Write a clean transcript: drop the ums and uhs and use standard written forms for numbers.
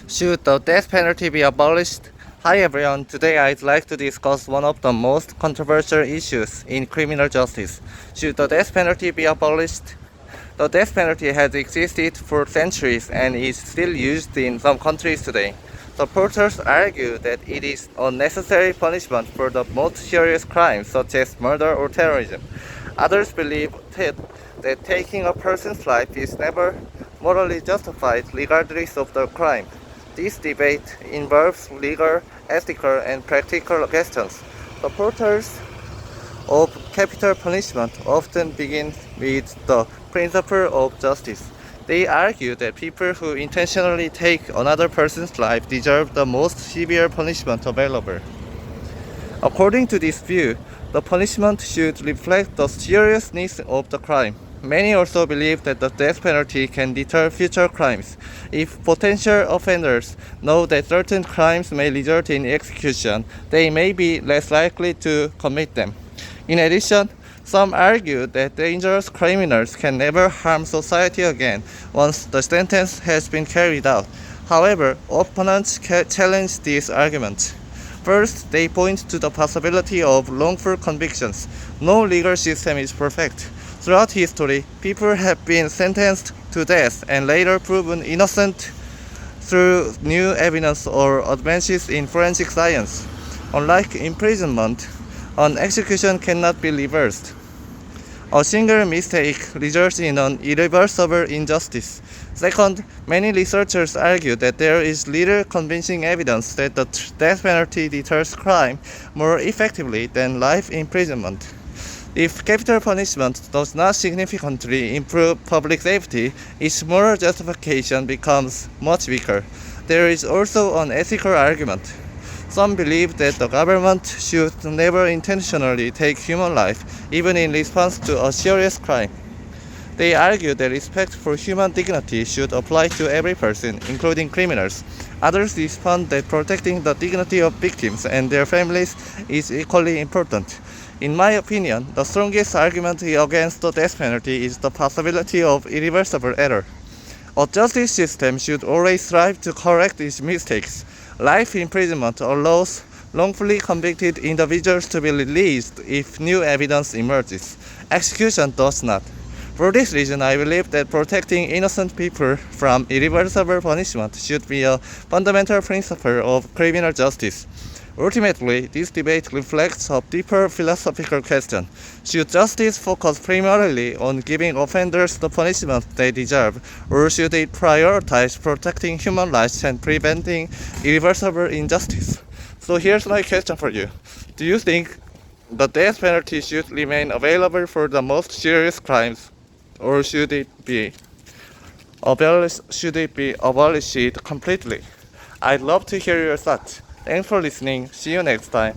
Should the death penalty be abolished? Hi everyone, today I'd like to discuss one of the most controversial issues in criminal justice. Should the death penalty be abolished? The death penalty has existed for centuries and is still used in some countries today. Supporters argue that it is a necessary punishment for the most serious crimes such as murder or terrorism. Others believe that taking a person's life is never morally justified regardless of the crime. This debate involves legal, ethical, and practical questions. Supporters of capital punishment often begin with the principle of justice. They argue that people who intentionally take another person's life deserve the most severe punishment available. According to this view, the punishment should reflect the seriousness of the crime. Many also believe that the death penalty can deter future crimes. If potential offenders know that certain crimes may result in execution, they may be less likely to commit them. In addition, some argue that dangerous criminals can never harm society again once the sentence has been carried out. However, opponents challenge this argument. First, they point to the possibility of wrongful convictions. No legal system is perfect. Throughout history, people have been sentenced to death and later proven innocent through new evidence or advances in forensic science. Unlike imprisonment, an execution cannot be reversed. A single mistake results in an irreversible injustice. Second, many researchers argue that there is little convincing evidence that the death penalty deters crime more effectively than life imprisonment. If capital punishment does not significantly improve public safety, its moral justification becomes much weaker. There is also an ethical argument. Some believe that the government should never intentionally take human life, even in response to a serious crime. They argue that respect for human dignity should apply to every person, including criminals. Others respond that protecting the dignity of victims and their families is equally important. In my opinion, the strongest argument against the death penalty is the possibility of irreversible error. A justice system should always strive to correct its mistakes. Life imprisonment allows wrongfully convicted individuals to be released if new evidence emerges. Execution does not. For this reason, I believe that protecting innocent people from irreversible punishment should be a fundamental principle of criminal justice. Ultimately, this debate reflects a deeper philosophical question. Should justice focus primarily on giving offenders the punishment they deserve, or should it prioritize protecting human lives and preventing irreversible injustice? So here's my question for you. Do you think the death penalty should remain available for the most serious crimes, or should it be abolished completely? I'd love to hear your thoughts. Thanks for listening. See you next time.